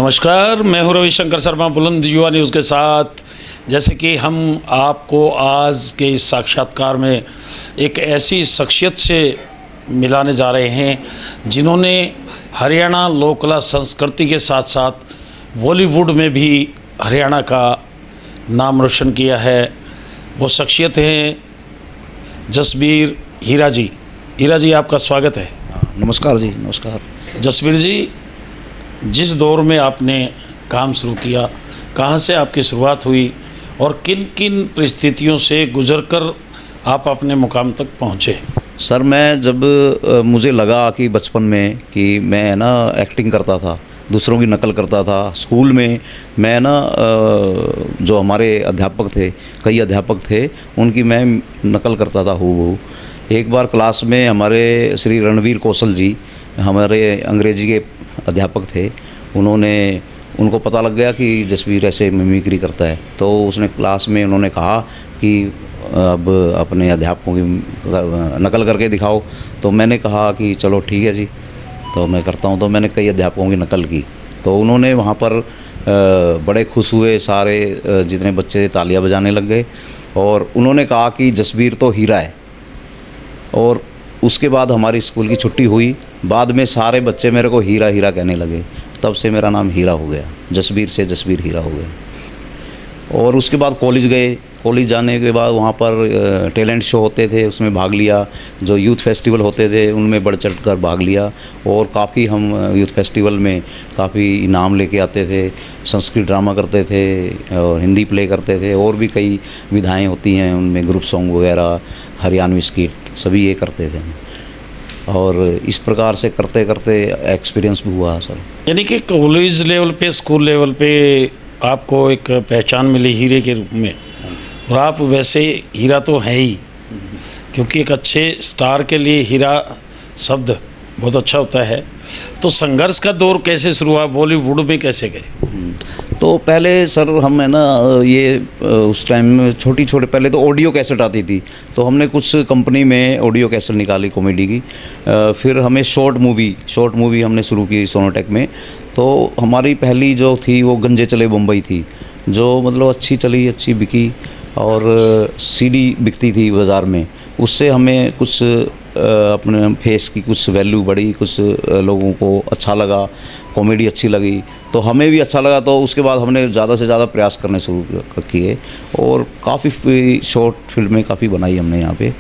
नमस्कार, मैं हूं रविशंकर शर्मा बुलंद युवा न्यूज़ के साथ। जैसे कि हम आपको आज के इस साक्षात्कार में एक ऐसी शख्सियत से मिलाने जा रहे हैं जिन्होंने हरियाणा लोक कला संस्कृति के साथ साथ बॉलीवुड में भी हरियाणा का नाम रोशन किया है। वो शख्सियत हैं जसबीर हीरा जी। हीरा जी, आपका स्वागत है। नमस्कार जी। नमस्कार जसबीर जी, जिस दौर में आपने काम शुरू किया, कहाँ से आपकी शुरुआत हुई और किन किन परिस्थितियों से गुजरकर आप अपने मुकाम तक पहुँचे? सर, मैं जब मुझे लगा कि बचपन में कि मैं ना एक्टिंग करता था, दूसरों की नकल करता था। स्कूल में मैं ना जो हमारे अध्यापक थे, कई अध्यापक थे, उनकी मैं नकल करता था हूबहू। एक बार क्लास में हमारे श्री रणवीर कौशल जी, हमारे अंग्रेजी के अध्यापक थे, उनको पता लग गया कि जसबीर ऐसे मिमिक्री करता है। तो उसने क्लास में उन्होंने कहा कि अब अपने अध्यापकों की नकल करके दिखाओ। तो मैंने कहा कि चलो ठीक है जी, तो मैं करता हूँ। तो मैंने कई अध्यापकों की नकल की, तो उन्होंने वहाँ पर बड़े खुश हुए। सारे जितने बच्चे तालियां बजाने लग गए और उन्होंने कहा कि जसबीर तो हीरा है। और उसके बाद हमारी स्कूल की छुट्टी हुई। बाद में सारे बच्चे मेरे को हीरा हीरा कहने लगे। तब से मेरा नाम हीरा हो गया, जसबीर से जसबीर हीरा हो गया। और उसके बाद कॉलेज गए। कॉलेज जाने के बाद वहाँ पर टैलेंट शो होते थे, उसमें भाग लिया। जो यूथ फेस्टिवल होते थे उनमें बढ़ चढ़ कर भाग लिया। और काफ़ी हम यूथ फेस्टिवल में काफ़ी इनाम लेके आते थे। संस्कृत ड्रामा करते थे और हिंदी प्ले करते थे। और भी कई विधाएँ होती हैं उनमें, ग्रुप सॉन्ग वगैरह, हरियाणवी स्किट, सभी ये करते थे। और इस प्रकार से करते करते एक्सपीरियंस भी हुआ सर। यानी कि कॉलेज लेवल पे, स्कूल लेवल पे आपको एक पहचान मिली हीरे के रूप में। और आप वैसे हीरा तो हैं ही, क्योंकि एक अच्छे स्टार के लिए हीरा शब्द बहुत अच्छा होता है। तो संघर्ष का दौर कैसे शुरू हुआ, बॉलीवुड में कैसे गए? तो पहले सर हम है ना ये उस टाइम में छोटे पहले तो ऑडियो कैसेट आती थी, तो हमने कुछ कंपनी में ऑडियो कैसेट निकाली कॉमेडी की। फिर हमें शॉर्ट मूवी हमने शुरू की सोनोटेक में। तो हमारी पहली जो थी वो गंजे चले बम्बई थी, जो मतलब अच्छी चली, अच्छी बिकी। और सीडी बिकती थी बाज़ार में। उससे हमें कुछ अपने फेस की कुछ वैल्यू बढ़ी, कुछ लोगों को अच्छा लगा, कॉमेडी अच्छी लगी, तो हमें भी अच्छा लगा। तो उसके बाद हमने ज़्यादा से ज़्यादा प्रयास करने शुरू किए और काफ़ी शॉर्ट फिल्में काफ़ी बनाई हमने यहाँ पे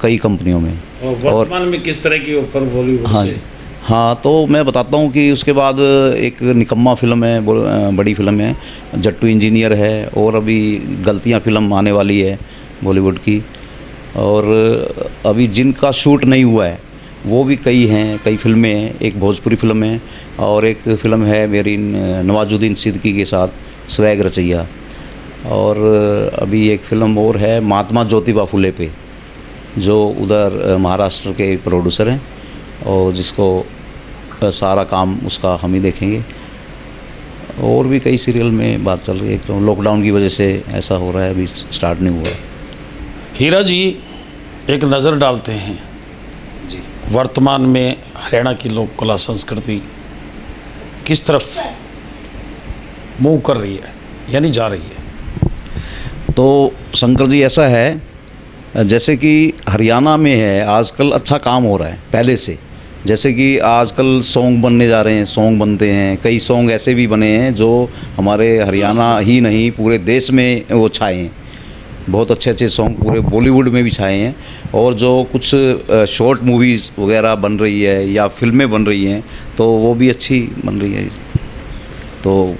कई कंपनियों में। और वर्तमान में किस तरह की ऑफर बॉलीवुड से? हाँ, तो मैं बताता हूँ कि उसके बाद एक निकम्मा फिल्म है, बड़ी फिल्म है, जट्टू इंजीनियर है। और अभी गलतियाँ फिल्म आने वाली है बॉलीवुड की। और अभी जिनका शूट नहीं हुआ है वो भी कई हैं, कई फिल्में हैं। एक भोजपुरी फिल्म है और एक फिल्म है मेरी नवाजुद्दीन सिद्दीकी के साथ, स्वैग रचैया। और अभी एक फिल्म और है महात्मा ज्योतिबा फुले पे, जो उधर महाराष्ट्र के प्रोड्यूसर हैं और जिसको सारा काम उसका हम ही देखेंगे। और भी कई सीरियल में बात चल रही है, तो लॉकडाउन की वजह से ऐसा हो रहा है, अभी स्टार्ट नहीं हुआ। हीरा जी, एक नज़र डालते हैं जी वर्तमान में हरियाणा की लोक कला संस्कृति किस तरफ मूव कर रही है, यानी जा रही है। तो शंकर जी, ऐसा है जैसे कि हरियाणा में है आजकल अच्छा काम हो रहा है पहले से। जैसे कि आजकल सॉन्ग बनने जा रहे हैं, सॉन्ग बनते हैं, कई सॉन्ग ऐसे भी बने हैं जो हमारे हरियाणा ही नहीं पूरे देश में वो छाए हैं। बहुत अच्छे सॉन्ग पूरे बॉलीवुड में भी छाए हैं। और जो कुछ शॉर्ट मूवीज़ वगैरह बन रही है या फिल्में बन रही हैं, तो वो भी अच्छी बन रही है। तो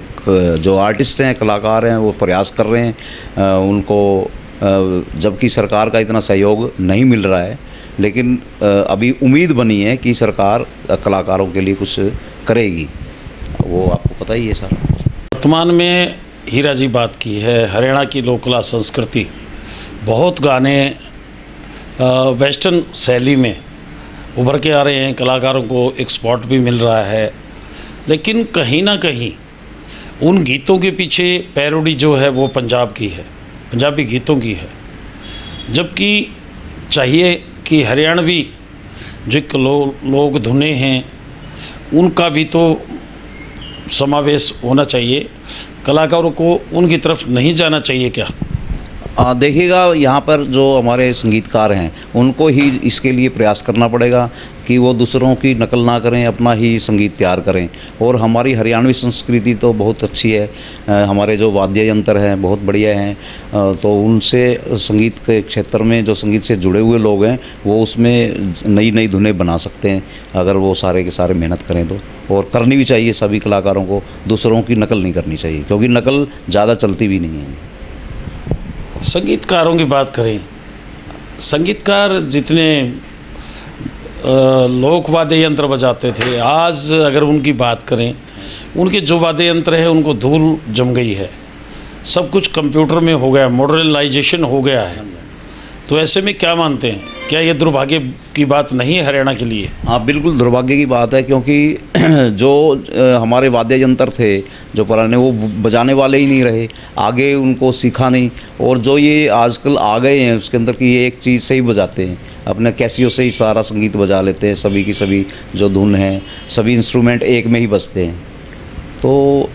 जो आर्टिस्ट हैं, कलाकार हैं, वो प्रयास कर रहे हैं। उनको जबकि सरकार का इतना सहयोग नहीं मिल रहा है, लेकिन अभी उम्मीद बनी है कि सरकार कलाकारों के लिए कुछ करेगी। वो आपको पता ही है सर। वर्तमान में हीरा जी बात की है, हरियाणा की लोक कला संस्कृति, बहुत गाने वेस्टर्न शैली में उभर के आ रहे हैं, कलाकारों को एक स्पॉट भी मिल रहा है। लेकिन कहीं ना कहीं उन गीतों के पीछे पैरोडी जो है वो पंजाब की है, पंजाबी गीतों की है। जबकि चाहिए कि हरियाणवी जो लोग धुने हैं उनका भी तो समावेश होना चाहिए, कलाकारों को उनकी तरफ नहीं जाना चाहिए क्या? देखिएगा, यहाँ पर जो हमारे संगीतकार हैं उनको ही इसके लिए प्रयास करना पड़ेगा कि वो दूसरों की नकल ना करें, अपना ही संगीत तैयार करें। और हमारी हरियाणवी संस्कृति तो बहुत अच्छी है, हमारे जो वाद्य यंत्र हैं बहुत बढ़िया हैं, तो उनसे संगीत के क्षेत्र में जो संगीत से जुड़े हुए लोग हैं वो उसमें नई नई धुनें बना सकते हैं, अगर वो सारे के सारे मेहनत करें तो। और करनी भी चाहिए सभी कलाकारों को, दूसरों की नकल नहीं करनी चाहिए, क्योंकि नकल ज़्यादा चलती भी नहीं है। संगीतकारों की बात करें, संगीतकार जितने लोक वाद्य यंत्र बजाते थे, आज अगर उनकी बात करें, उनके जो वाद्य यंत्र है उनको धूल जम गई है, सब कुछ कंप्यूटर में हो गया, मॉडर्नाइजेशन हो गया है। तो ऐसे में क्या मानते हैं, क्या ये दुर्भाग्य की बात नहीं है हरियाणा के लिए? हाँ, बिल्कुल दुर्भाग्य की बात है, क्योंकि जो हमारे वाद्य यंत्र थे जो पुराने, वो बजाने वाले ही नहीं रहे, आगे उनको सीखा नहीं। और जो ये आजकल आ गए हैं उसके अंदर की ये एक चीज़ से ही बजाते हैं, अपने कैसियो से ही सारा संगीत बजा लेते हैं, सभी की सभी जो धुन हैं, सभी इंस्ट्रूमेंट एक में ही बजते हैं। तो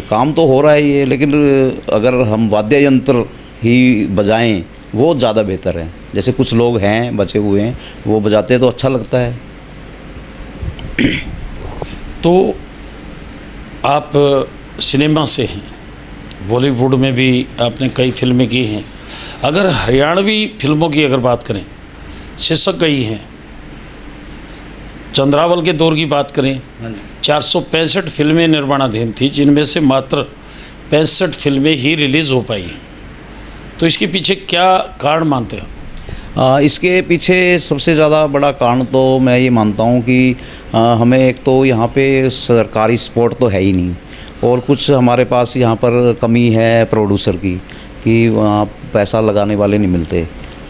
काम तो हो रहा है ये, लेकिन अगर हम वाद्य यंत्र ही बजाएं वो ज़्यादा बेहतर है। जैसे कुछ लोग हैं बचे हुए हैं, वो बजाते हैं तो अच्छा लगता है। तो आप सिनेमा से हैं, बॉलीवुड में भी आपने कई फिल्में की हैं, अगर हरियाणवी फिल्मों की अगर बात करें, शीर्षक गई हैं, चंद्रावल के दौर की बात करें, 465 फिल्में निर्माणाधीन थी, जिनमें से मात्र 65 फिल्में ही रिलीज़ हो पाई। तो इसके पीछे क्या कारण मानते हो? इसके पीछे सबसे ज़्यादा बड़ा कारण तो मैं ये मानता हूँ कि हमें एक तो यहाँ पे सरकारी सपोर्ट तो है ही नहीं, और कुछ हमारे पास यहाँ पर कमी है प्रोड्यूसर की, कि वहाँ पैसा लगाने वाले नहीं मिलते।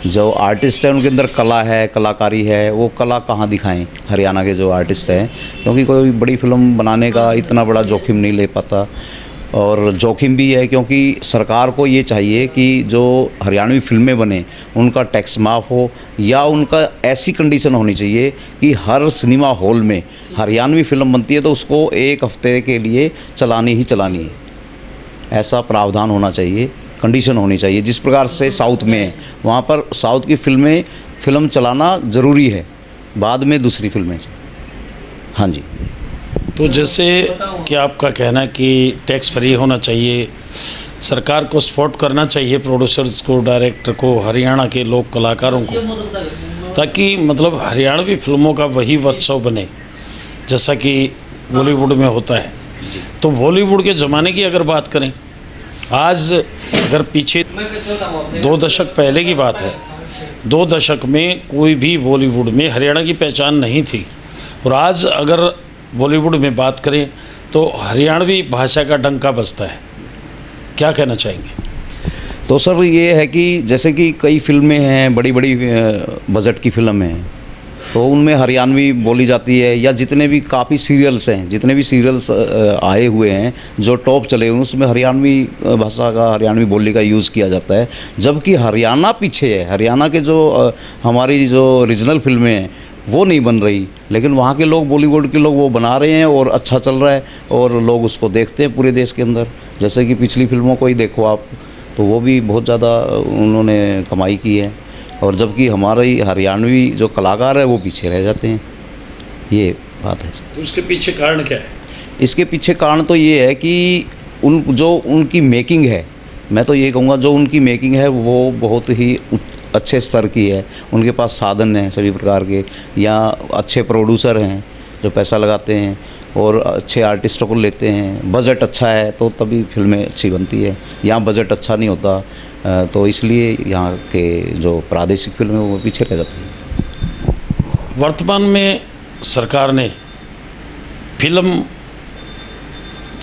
जो आर्टिस्ट हैं उनके अंदर कला है, कलाकारी है, वो कला कहाँ दिखाएं हरियाणा के जो आर्टिस्ट हैं, क्योंकि कोई बड़ी फिल्म बनाने का इतना बड़ा जोखिम नहीं ले पाता। और जोखिम भी है क्योंकि सरकार को ये चाहिए कि जो हरियाणवी फिल्में बने उनका टैक्स माफ़ हो, या उनका ऐसी कंडीशन होनी चाहिए कि हर सिनेमा हॉल में हरियाणवी फिल्म बनती है तो उसको एक हफ्ते के लिए चलानी ही चलानी है, ऐसा प्रावधान होना चाहिए, कंडीशन होनी चाहिए। जिस प्रकार से साउथ में है, वहाँ पर साउथ की फिल्म चलाना ज़रूरी है, बाद में दूसरी फिल्में। हाँ जी। तो जैसे कि आपका कहना है कि टैक्स फ्री होना चाहिए, सरकार को सपोर्ट करना चाहिए, प्रोड्यूसर्स को, डायरेक्टर को, हरियाणा के लोक कलाकारों को, ताकि मतलब हरियाणवी फिल्मों का वही उत्सव बने जैसा कि बॉलीवुड में होता है। तो बॉलीवुड के ज़माने की अगर बात करें, आज अगर पीछे 2 दशक पहले की बात है, 2 दशक में कोई भी बॉलीवुड में हरियाणा की पहचान नहीं थी, और आज अगर बॉलीवुड में बात करें तो हरियाणवी भाषा का डंका बजता है। क्या कहना चाहेंगे? तो सर ये है कि जैसे कि कई फिल्में हैं, बड़ी बड़ी बजट की फिल्म हैं, तो उनमें हरियाणवी बोली जाती है, या जितने भी काफ़ी सीरियल्स हैं, जितने भी सीरियल्स आए हुए हैं जो टॉप चले हुए, उसमें हरियाणवी भाषा का, हरियाणवी बोली का यूज़ किया जाता है। जबकि हरियाणा पीछे है, हरियाणा के जो हमारी जो रीजनल फिल्में हैं वो नहीं बन रही, लेकिन वहाँ के लोग, बॉलीवुड के लोग वो बना रहे हैं और अच्छा चल रहा है, और लोग उसको देखते हैं पूरे देश के अंदर। जैसे कि पिछली फिल्मों को ही देखो आप, तो वो भी बहुत ज़्यादा उन्होंने कमाई की है, और जबकि हमारी हरियाणवी जो कलाकार है वो पीछे रह जाते हैं, ये बात है। तो उसके पीछे कारण क्या है? इसके पीछे कारण तो ये है कि उनकी मेकिंग है, मैं तो ये कहूँगा जो उनकी मेकिंग है वो बहुत ही अच्छे स्तर की है। उनके पास साधन हैं सभी प्रकार के, या अच्छे प्रोड्यूसर हैं जो पैसा लगाते हैं और अच्छे आर्टिस्टों को लेते हैं, बजट अच्छा है तो तभी फिल्में अच्छी बनती है। यहाँ बजट अच्छा नहीं होता, तो इसलिए यहाँ के जो प्रादेशिक फिल्में वो पीछे रह जाती हैं। वर्तमान में सरकार ने फिल्म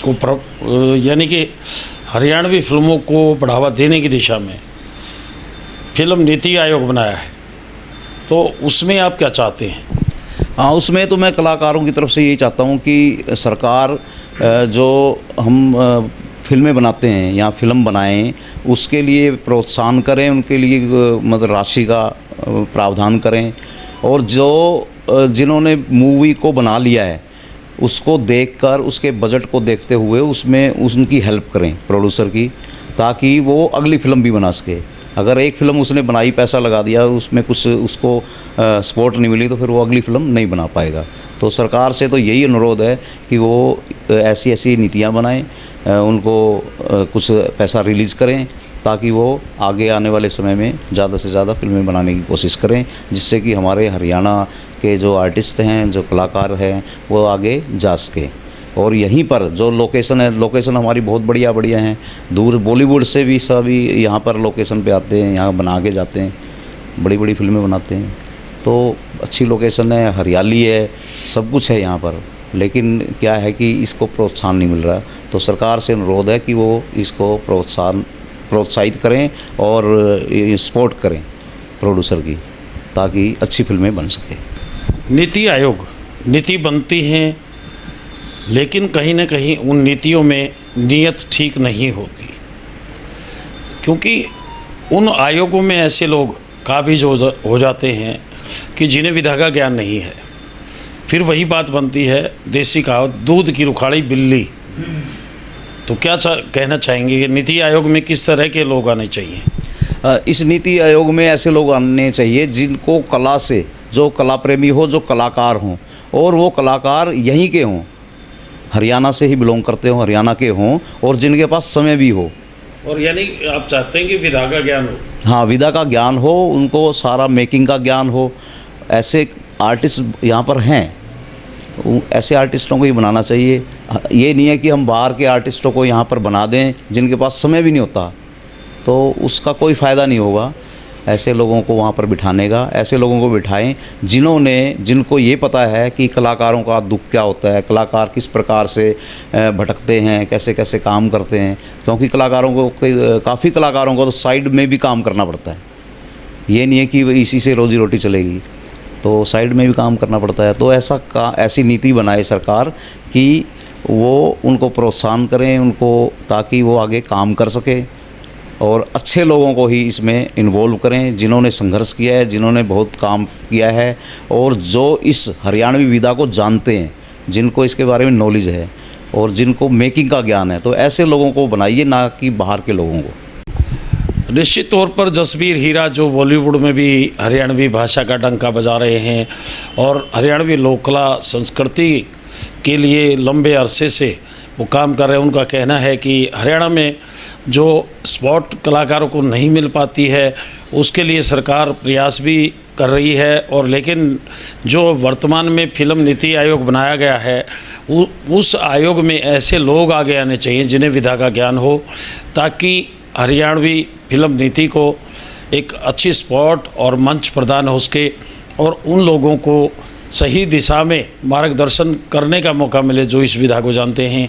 को यानी कि हरियाणवी फिल्मों को बढ़ावा देने की दिशा में फिल्म नीति आयोग बनाया है, तो उसमें आप क्या चाहते हैं? हाँ, उसमें तो मैं कलाकारों की तरफ से यही चाहता हूँ कि सरकार जो हम फिल्में बनाते हैं या फिल्म बनाएं, उसके लिए प्रोत्साहन करें, उनके लिए मतलब राशि का प्रावधान करें, और जो जिन्होंने मूवी को बना लिया है उसको देखकर उसके बजट को देखते हुए उसमें उनकी हेल्प करें प्रोड्यूसर की, ताकि वो अगली फ़िल्म भी बना सके। अगर एक फ़िल्म उसने बनाई, पैसा लगा दिया, उसमें कुछ उसको सपोर्ट नहीं मिली, तो फिर वो अगली फ़िल्म नहीं बना पाएगा। तो सरकार से तो यही अनुरोध है कि वो ऐसी ऐसी नीतियाँ बनाएं, उनको कुछ पैसा रिलीज़ करें, ताकि वो आगे आने वाले समय में ज़्यादा से ज़्यादा फिल्में बनाने की कोशिश करें, जिससे कि हमारे हरियाणा के जो आर्टिस्ट हैं, जो कलाकार हैं, वो आगे जा सके। और यहीं पर जो लोकेशन है, लोकेशन हमारी बहुत बढ़िया बढ़िया हैं, दूर बॉलीवुड से भी सभी यहाँ पर लोकेशन पे आते हैं, यहाँ बना के जाते हैं, बड़ी बड़ी फिल्में बनाते हैं। तो अच्छी लोकेशन है, हरियाली है, सब कुछ है यहाँ पर, लेकिन क्या है कि इसको प्रोत्साहन नहीं मिल रहा। तो सरकार से अनुरोध है कि वो इसको प्रोत्साहित करें और सपोर्ट करें प्रोड्यूसर की, ताकि अच्छी फिल्में बन सके। नीति आयोग, नीति बनती हैं, लेकिन कहीं ना कहीं उन नीतियों में नीयत ठीक नहीं होती, क्योंकि उन आयोगों में ऐसे लोग काबिज हो जाते हैं कि जिन्हें विधा का ज्ञान नहीं है। फिर वही बात बनती है, देसी कहावत, दूध की रुखाड़ी बिल्ली। तो क्या कहना चाहेंगे कि नीति आयोग में किस तरह के लोग आने चाहिए? इस नीति आयोग में ऐसे लोग आने चाहिए जिनको कला से, जो कला प्रेमी हो, जो कलाकार हों, और वो कलाकार यहीं के हों, हरियाणा से ही बिलोंग करते हों, हरियाणा के हों, और जिनके पास समय भी हो। और यानी आप चाहते हैं कि विधा का ज्ञान हो? हाँ, विधा का ज्ञान हो, उनको सारा मेकिंग का ज्ञान हो। ऐसे आर्टिस्ट यहाँ पर हैं, ऐसे आर्टिस्टों को ही बनाना चाहिए। ये नहीं है कि हम बाहर के आर्टिस्टों को यहाँ पर बना दें जिनके पास समय भी नहीं होता, तो उसका कोई फ़ायदा नहीं होगा। ऐसे लोगों को वहाँ पर बिठाने का, ऐसे लोगों को बिठाएं जिनको ये पता है कि कलाकारों का दुख क्या होता है, कलाकार किस प्रकार से भटकते हैं, कैसे कैसे काम करते हैं। क्योंकि कलाकारों को, काफ़ी कलाकारों को तो साइड में भी काम करना पड़ता है। ये नहीं है कि इसी से रोजी रोटी चलेगी, तो साइड में भी काम करना पड़ता है। तो ऐसी नीति बनाए सरकार कि वो उनको प्रोत्साहन करें, उनको, ताकि वो आगे काम कर सके, और अच्छे लोगों को ही इसमें इन्वॉल्व करें, जिन्होंने संघर्ष किया है, जिन्होंने बहुत काम किया है, और जो इस हरियाणवी विधा को जानते हैं, जिनको इसके बारे में नॉलेज है, और जिनको मेकिंग का ज्ञान है। तो ऐसे लोगों को बनाइए, ना कि बाहर के लोगों को। निश्चित तौर पर जसबीर हीरा जो बॉलीवुड में भी हरियाणवी भाषा का डंका बजा रहे हैं और हरियाणवी लोक कला संस्कृति के लिए लंबे अरसे से वो काम कर रहे हैं, उनका कहना है कि हरियाणा में जो स्पॉट कलाकारों को नहीं मिल पाती है, उसके लिए सरकार प्रयास भी कर रही है। और लेकिन जो वर्तमान में फिल्म नीति आयोग बनाया गया है, उस आयोग में ऐसे लोग आगे आने चाहिए जिन्हें विधा का ज्ञान हो, ताकि हरियाणवी फिल्म नीति को एक अच्छी स्पॉट और मंच प्रदान हो सके, और उन लोगों को सही दिशा में मार्गदर्शन करने का मौका मिले जो इस विधा को जानते हैं।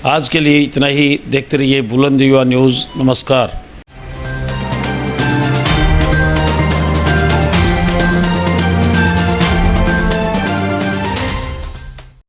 आज के लिए इतना ही। देखते रहिए बुलंद युवा न्यूज़। नमस्कार।